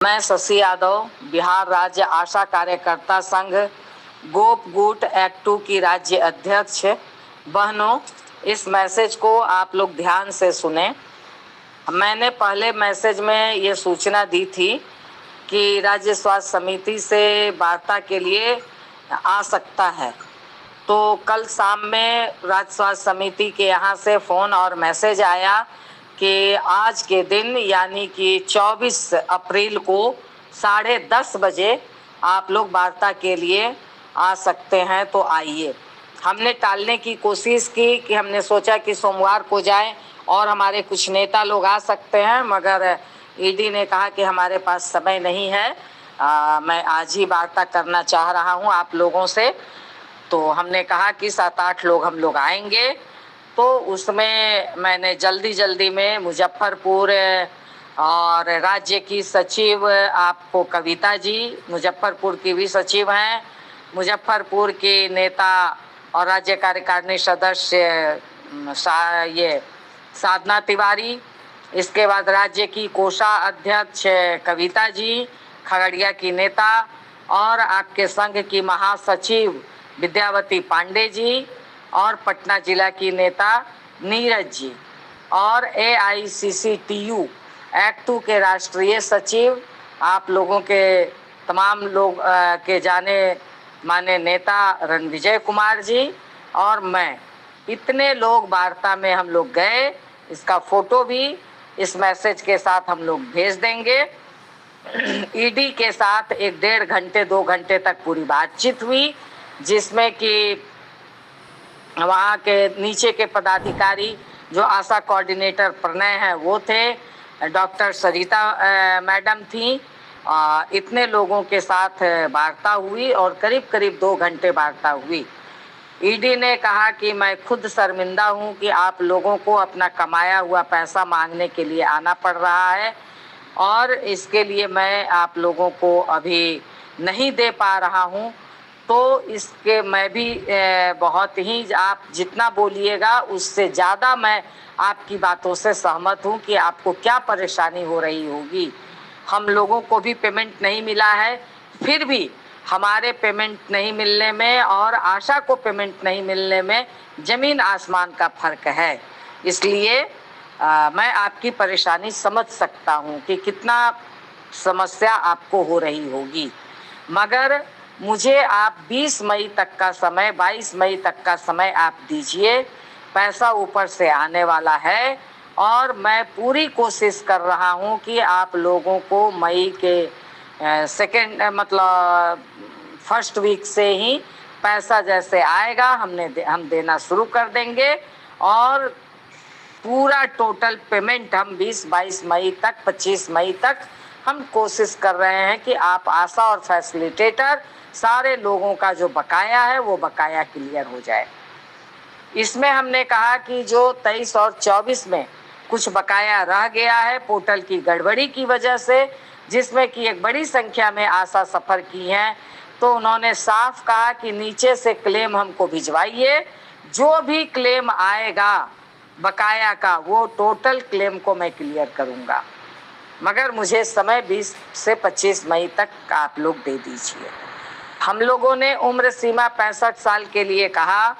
मैं शशि यादव बिहार राज्य आशा कार्यकर्ता संघ गोप गुट एक्ट 2 की राज्य अध्यक्ष। बहनों, इस मैसेज को आप लोग ध्यान से सुने। मैंने पहले मैसेज में ये सूचना दी थी कि राज्य स्वास्थ्य समिति से वार्ता के लिए आ सकता है। तो कल शाम में राज्य स्वास्थ्य समिति के यहाँ से फ़ोन और मैसेज आया कि आज के दिन यानी कि 24 अप्रैल को 10:30 बजे आप लोग वार्ता के लिए आ सकते हैं, तो आइए। हमने टालने की कोशिश की कि हमने सोचा कि सोमवार को जाएं और हमारे कुछ नेता लोग आ सकते हैं, मगर ईडी ने कहा कि हमारे पास समय नहीं है। मैं आज ही वार्ता करना चाह रहा हूं आप लोगों से। तो हमने कहा कि 7-8 लोग हम लोग आएंगे। तो उसमें मैंने जल्दी में मुजफ्फरपुर और राज्य की सचिव आपको कविता जी मुजफ्फरपुर की भी सचिव हैं, मुजफ्फरपुर के नेता और राज्य कार्यकारिणी सदस्य ये साधना तिवारी, इसके बाद राज्य की कोषाध्यक्ष कविता जी, खगड़िया की नेता, और आपके संघ की महासचिव विद्यावती पांडे जी, और पटना जिला की नेता नीरज जी, और AICCTU एक्ट 2 के राष्ट्रीय सचिव, आप लोगों के तमाम लोग के जाने माने नेता रणविजय कुमार जी, और मैं, इतने लोग वार्ता में हम लोग गए। इसका फोटो भी इस मैसेज के साथ हम लोग भेज देंगे। ईडी के साथ 1-1.5 घंटे 2 घंटे तक पूरी बातचीत हुई, जिसमें कि वहाँ के नीचे के पदाधिकारी जो आशा कोऑर्डिनेटर प्रणय हैं वो थे, डॉक्टर सरिता मैडम थी। इतने लोगों के साथ वार्ता हुई और करीब 2 घंटे वार्ता हुई। ईडी ने कहा कि मैं खुद शर्मिंदा हूँ कि आप लोगों को अपना कमाया हुआ पैसा मांगने के लिए आना पड़ रहा है, और इसके लिए मैं आप लोगों को अभी नहीं दे पा रहा हूँ। तो इसके मैं भी बहुत ही, आप जितना बोलिएगा उससे ज़्यादा मैं आपकी बातों से सहमत हूँ कि आपको क्या परेशानी हो रही होगी। हम लोगों को भी पेमेंट नहीं मिला है, फिर भी हमारे पेमेंट नहीं मिलने में और आशा को पेमेंट नहीं मिलने में ज़मीन आसमान का फ़र्क है। इसलिए मैं आपकी परेशानी समझ सकता हूँ कि कितना समस्या आपको हो रही होगी, मगर मुझे आप 20 मई तक का समय, 22 मई तक का समय आप दीजिए। पैसा ऊपर से आने वाला है और मैं पूरी कोशिश कर रहा हूँ कि आप लोगों को मई के सेकेंड मतलब फर्स्ट वीक से ही पैसा जैसे आएगा हम देना शुरू कर देंगे, और पूरा टोटल पेमेंट हम 20-22 मई तक, 25 मई तक हम कोशिश कर रहे हैं कि आप आशा और फैसिलिटेटर सारे लोगों का जो बकाया है वो बकाया क्लियर हो जाए। इसमें हमने कहा कि जो 23 और 24 में कुछ बकाया रह गया है पोर्टल की गड़बड़ी की वजह से, जिसमें कि एक बड़ी संख्या में आशा सफ़र की हैं, तो उन्होंने साफ कहा कि नीचे से क्लेम हमको भिजवाइए, जो भी क्लेम आएगा बकाया का वो टोटल क्लेम को मैं क्लियर करूँगा, मगर मुझे समय 20 से 25 मई तक आप लोग दे दीजिए। हम लोगों ने उम्र सीमा 65 साल के लिए कहा,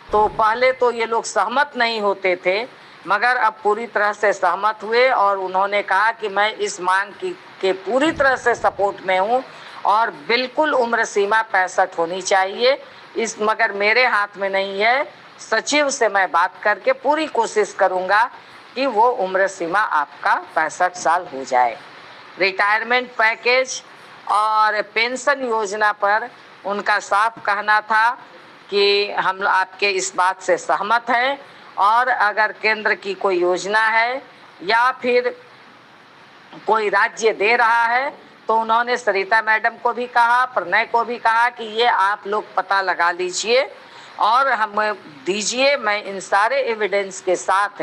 तो पहले तो ये लोग सहमत नहीं होते थे, मगर अब पूरी तरह से सहमत हुए और उन्होंने कहा कि मैं इस मांग के पूरी तरह से सपोर्ट में हूँ और बिल्कुल उम्र सीमा 65 होनी चाहिए। मगर मेरे हाथ में नहीं है, सचिव से मैं बात करके पूरी कोशिश करूँगा कि वो उम्र सीमा आपका 65 साल हो जाए। रिटायरमेंट पैकेज और पेंशन योजना पर उनका साफ कहना था कि हम आपके इस बात से सहमत हैं, और अगर केंद्र की कोई योजना है या फिर कोई राज्य दे रहा है तो उन्होंने सरिता मैडम को भी कहा, प्रणय को भी कहा कि ये आप लोग पता लगा लीजिए और हमें दीजिए। मैं इन सारे एविडेंस के साथ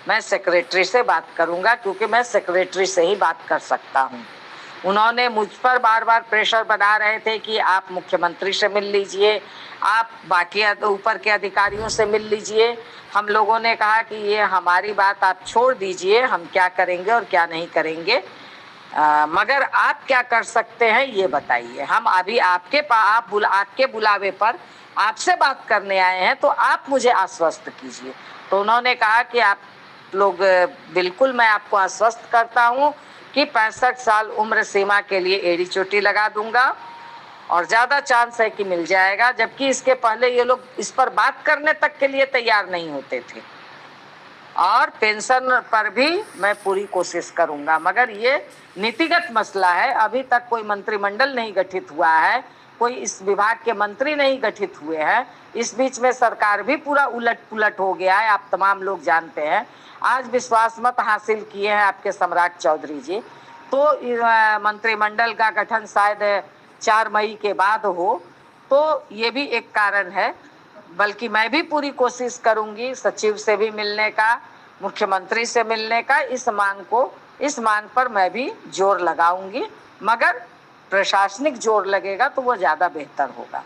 मैं सेक्रेटरी से बात करूंगा, क्योंकि मैं सेक्रेटरी से ही बात कर सकता हूं। उन्होंने मुझ पर बार प्रेशर बना रहे थे कि आप मुख्यमंत्री से मिल लीजिए, आप बाकी ऊपर के अधिकारियों से मिल लीजिए। हम लोगों ने कहा कि ये हमारी बात आप छोड़ दीजिए, हम क्या करेंगे और क्या नहीं करेंगे। मगर आप क्या कर सकते हैं ये बताइए। हम अभी आपके बुलावे पर आपसे बात करने आए हैं, तो आप मुझे आश्वस्त कीजिए। तो उन्होंने कहा कि आप लोग बिल्कुल, मैं आपको आश्वस्त करता हूं कि 65 साल उम्र सीमा के लिए एड़ी चोटी लगा दूंगा और ज़्यादा चांस है कि मिल जाएगा। जबकि इसके पहले ये लोग इस पर बात करने तक के लिए तैयार नहीं होते थे। और पेंशन पर भी मैं पूरी कोशिश करूंगा, मगर ये नीतिगत मसला है। अभी तक कोई मंत्रिमंडल नहीं गठित हुआ है, कोई इस विभाग के मंत्री नहीं गठित हुए हैं। इस बीच में सरकार भी पूरा उलट पुलट हो गया है, आप तमाम लोग जानते हैं। आज विश्वास मत हासिल किए हैं आपके सम्राट चौधरी जी, तो मंत्रिमंडल का गठन शायद 4 मई के बाद हो, तो ये भी एक कारण है। बल्कि मैं भी पूरी कोशिश करूंगी सचिव से भी मिलने का, मुख्यमंत्री से मिलने का। इस मांग पर मैं भी जोर लगाऊंगी, मगर प्रशासनिक जोर लगेगा तो वो ज़्यादा बेहतर होगा।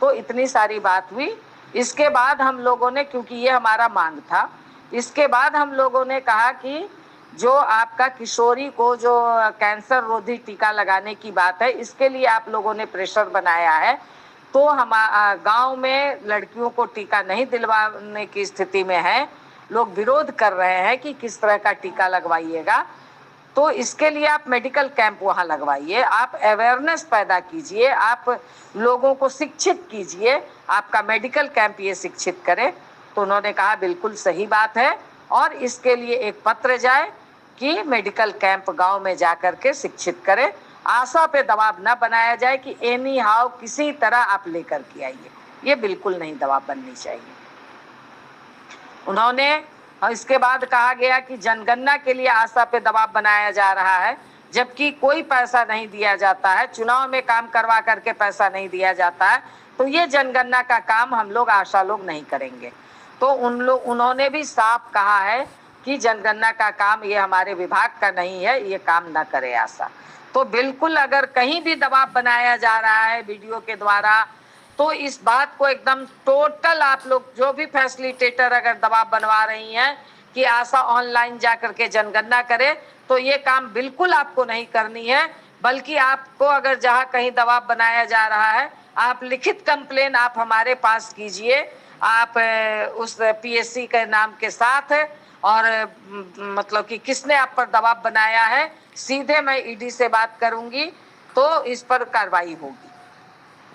तो इतनी सारी बात हुई। इसके बाद हम लोगों ने, क्योंकि ये हमारा मांग था, इसके बाद हम लोगों ने कहा कि जो आपका किशोरी को जो कैंसर रोधी टीका लगाने की बात है, इसके लिए आप लोगों ने प्रेशर बनाया है। तो हम गांव में लड़कियों को टीका नहीं दिलवाने की स्थिति में है, लोग विरोध कर रहे हैं कि किस तरह का टीका लगवाइएगा। तो इसके लिए आप मेडिकल कैंप वहाँ लगवाइए, आप अवेयरनेस पैदा कीजिए, आप लोगों को शिक्षित कीजिए, आपका मेडिकल कैंप ये शिक्षित करे। तो उन्होंने कहा बिल्कुल सही बात है, और इसके लिए एक पत्र जाए कि मेडिकल कैंप गांव में जाकर के शिक्षित करें। आशा पे दबाव न बनाया जाए कि एनी हाउ किसी तरह आप लेकर के आइए, ये बिल्कुल नहीं दबाव बननी चाहिए। उन्होंने इसके बाद कहा गया कि जनगणना के लिए आशा पे दबाव बनाया जा रहा है, जबकि कोई पैसा नहीं दिया जाता है, चुनाव में काम करवा करके पैसा नहीं दिया जाता है। तो ये जनगणना का काम हम लोग आशा लोग नहीं करेंगे। तो उन्होंने भी साफ कहा है कि जनगणना का काम ये हमारे विभाग का नहीं है, ये काम न करे आशा। तो बिल्कुल अगर कहीं भी दबाव बनाया जा रहा है वीडियो के द्वारा, तो इस बात को एकदम टोटल आप लोग जो भी फैसिलिटेटर अगर दबाव बनवा रही हैं कि आशा ऑनलाइन जाकर के जनगणना करे, तो ये काम बिल्कुल आपको नहीं करनी है। बल्कि आपको अगर जहां कहीं दबाव बनाया जा रहा है, आप लिखित कंप्लेन आप हमारे पास कीजिए, आप उस पीएससी के नाम के साथ, और मतलब कि किसने आप पर दबाव बनाया है, सीधे मैं ईडी से बात करूंगी तो इस पर कार्रवाई होगी।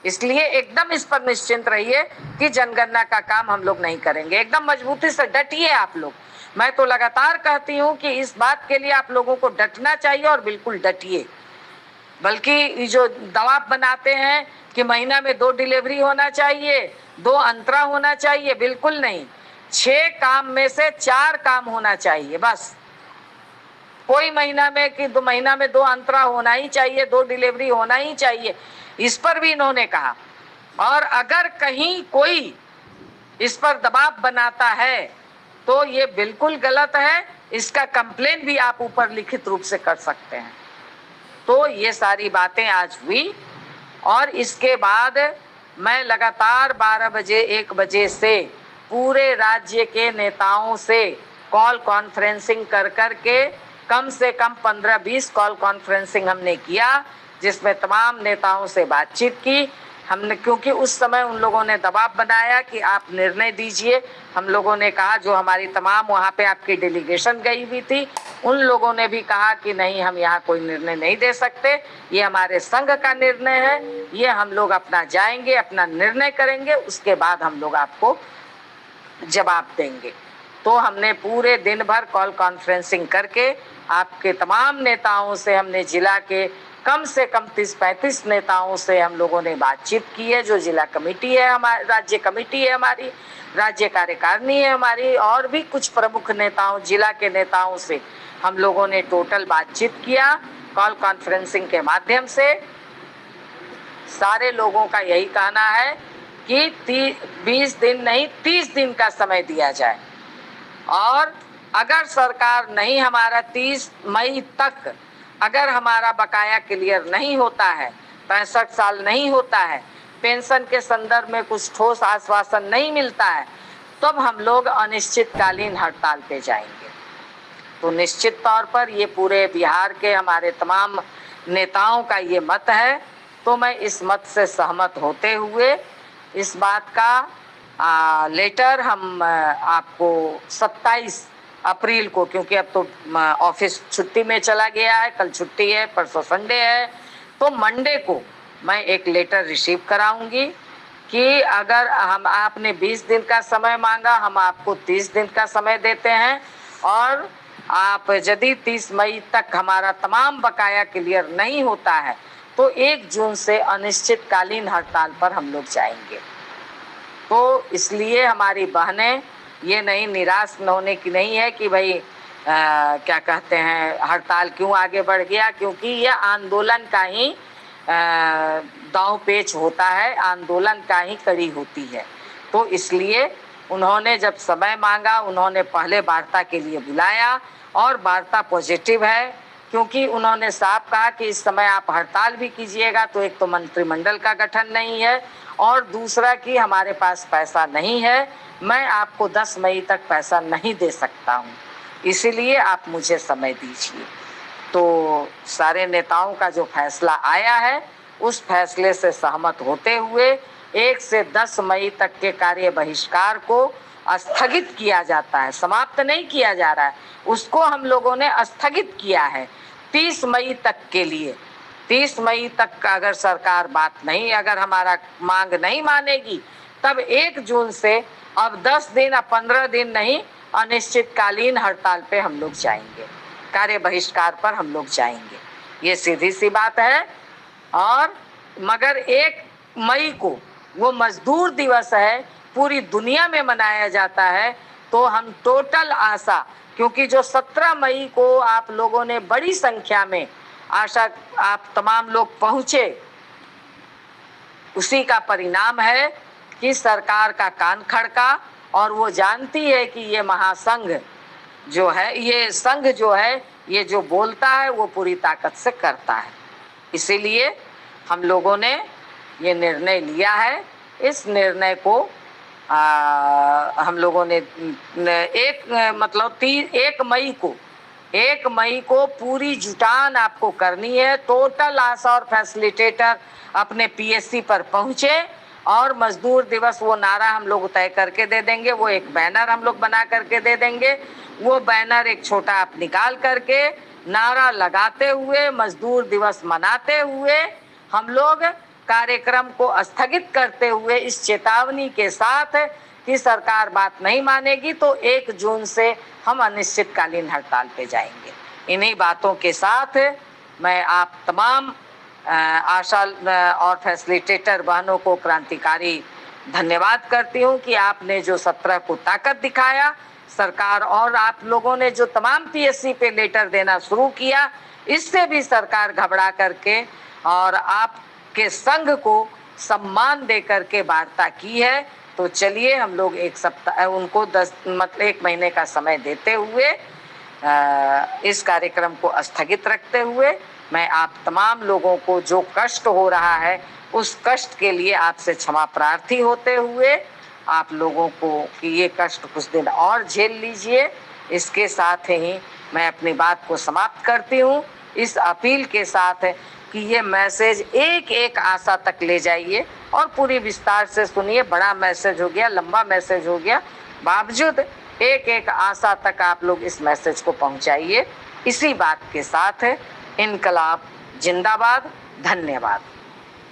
इसलिए एकदम इस पर निश्चिंत रहिए कि जनगणना का काम हम लोग नहीं करेंगे। एकदम मजबूती से डटिए आप लोग। मैं तो लगातार कहती हूँ कि इस बात के लिए आप लोगों को डटना चाहिए, और बिल्कुल डटिए। बल्कि जो दबाव बनाते हैं कि महीना में 2 डिलीवरी होना चाहिए, 2 अंतरा होना चाहिए, बिल्कुल नहीं। 6 काम में से 4 काम होना चाहिए बस। कोई महीना में कि 2 महीना में 2 अंतरा होना ही चाहिए, 2 डिलीवरी होना ही चाहिए, इस पर भी इन्होंने कहा। और अगर कहीं कोई इस पर दबाव बनाता है तो ये बिल्कुल गलत है, इसका कंप्लेन भी आप ऊपर लिखित रूप से कर सकते हैं। तो ये सारी बातें आज हुई, और इसके बाद मैं लगातार 12 बजे 1 बजे से पूरे राज्य के नेताओं से कॉल कॉन्फ्रेंसिंग कर के कम से कम 15-20 कॉल कॉन्फ्रेंसिंग हमने किया, जिसमें तमाम नेताओं से बातचीत की हमने। क्योंकि उस समय उन लोगों ने दबाव बनाया कि आप निर्णय दीजिए। हम लोगों ने कहा, जो हमारी तमाम वहाँ पे आपकी डेलीगेशन गई हुई थी, उन लोगों ने भी कहा कि नहीं, हम यहाँ कोई निर्णय नहीं दे सकते, ये हमारे संघ का निर्णय है, ये हम लोग अपना जाएंगे, अपना निर्णय करेंगे, उसके बाद हम लोग आपको जवाब देंगे। तो हमने पूरे दिन भर कॉल कॉन्फ्रेंसिंग करके आपके तमाम नेताओं से, हमने जिला के कम से कम 30-35 नेताओं से हम लोगों ने बातचीत की है। जो जिला कमेटी है हमारी, राज्य कमेटी है हमारी, राज्य कार्यकारिणी है हमारी, और भी कुछ प्रमुख नेताओं, जिला के नेताओं से हम लोगों ने टोटल बातचीत किया कॉल कॉन्फ्रेंसिंग के माध्यम से। सारे लोगों का यही कहना है कि 20 दिन नहीं 30 दिन का समय दिया जाए, और अगर सरकार नहीं, हमारा 30 मई तक अगर हमारा बकाया क्लियर नहीं होता है, 65 साल नहीं होता है, पेंशन के संदर्भ में कुछ ठोस आश्वासन नहीं मिलता है, तब हम लोग अनिश्चितकालीन हड़ताल पे जाएंगे। तो निश्चित तौर पर ये पूरे बिहार के हमारे तमाम नेताओं का ये मत है। तो मैं इस मत से सहमत होते हुए इस बात का लेटर हम आपको 27 अप्रैल को, क्योंकि अब तो ऑफिस छुट्टी में चला गया है, कल छुट्टी है, परसों संडे है, तो मंडे को मैं एक लेटर रिसीव कराऊंगी कि अगर हम आपने 20 दिन का समय मांगा, हम आपको 30 दिन का समय देते हैं, और आप यदि 30 मई तक हमारा तमाम बकाया क्लियर नहीं होता है तो 1 जून से अनिश्चितकालीन हड़ताल पर हम लोग जाएंगे। तो इसलिए हमारी बहनें ये नहीं निराश होने की नहीं है कि भाई क्या कहते हैं हड़ताल क्यों आगे बढ़ गया, क्योंकि यह आंदोलन का ही दांव पेच होता है, आंदोलन का ही कड़ी होती है। तो इसलिए उन्होंने जब समय मांगा, उन्होंने पहले वार्ता के लिए बुलाया और वार्ता पॉजिटिव है, क्योंकि उन्होंने साफ कहा कि इस समय आप हड़ताल भी कीजिएगा तो एक तो मंत्रिमंडल का गठन नहीं है और दूसरा कि हमारे पास पैसा नहीं है, मैं आपको 10 मई तक पैसा नहीं दे सकता हूँ, इसीलिए आप मुझे समय दीजिए। तो सारे नेताओं का जो फैसला आया है उस फैसले से सहमत होते हुए 1 से 10 मई तक के कार्य बहिष्कार को स्थगित किया जाता है, समाप्त नहीं किया जा रहा है, उसको हम लोगों ने स्थगित किया है 30 मई तक के लिए। 30 मई तक का अगर सरकार बात नहीं, अगर हमारा मांग नहीं मानेगी तब 1 जून से अब 10 दिन अब 15 दिन नहीं, अनिश्चितकालीन हड़ताल पे हम लोग जाएंगे, कार्य बहिष्कार पर हम लोग जाएंगे। ये सीधी सी बात है। और मगर 1 मई को वो मजदूर दिवस है, पूरी दुनिया में मनाया जाता है, तो हम टोटल आशा, क्योंकि जो 17 मई को आप लोगों ने बड़ी संख्या में आशा आप तमाम लोग पहुँचे, उसी का परिणाम है कि सरकार का कान खड़का और वो जानती है कि ये महासंघ जो है, ये संघ जो है, ये जो बोलता है वो पूरी ताकत से करता है। इसीलिए हम लोगों ने ये निर्णय लिया है। इस निर्णय को हम लोगों ने 1 मई को पूरी जुटान आपको करनी है। टोटल आशा और फैसिलिटेटर अपने पीएससी पर पहुँचे और मजदूर दिवस वो नारा हम लोग तय करके दे देंगे, वो एक बैनर हम लोग बना करके दे देंगे, वो बैनर एक छोटा आप निकाल करके नारा लगाते हुए मजदूर दिवस मनाते हुए हम लोग कार्यक्रम को स्थगित करते हुए इस चेतावनी के साथ कि सरकार बात नहीं मानेगी तो 1 जून से हम अनिश्चितकालीन हड़ताल पे जाएंगे। इन्हीं बातों के साथ मैं आप तमाम आशा और फैसिलिटेटर बहनों को क्रांतिकारी धन्यवाद करती हूँ कि आपने जो 17 को ताकत दिखाया, सरकार और आप लोगों ने जो तमाम पीएससी पे लेटर देना शुरू किया, इससे भी सरकार घबरा करके और आपके संघ को सम्मान दे करके वार्ता की है। तो चलिए हम लोग 1 सप्ताह उनको 1 महीने का समय देते हुए इस कार्यक्रम को स्थगित रखते हुए मैं आप तमाम लोगों को जो कष्ट हो रहा है उस कष्ट के लिए आपसे क्षमा प्रार्थी होते हुए आप लोगों को कि ये कष्ट कुछ दिन और झेल लीजिए। इसके साथ ही मैं अपनी बात को समाप्त करती हूँ इस अपील के साथ कि ये मैसेज एक आशा तक ले जाइए और पूरी विस्तार से सुनिए। बड़ा मैसेज हो गया, लंबा मैसेज हो गया, बावजूद एक आशा तक आप लोग इस मैसेज को पहुंचाइए। इसी बात के साथ इनकलाब जिंदाबाद। धन्यवाद।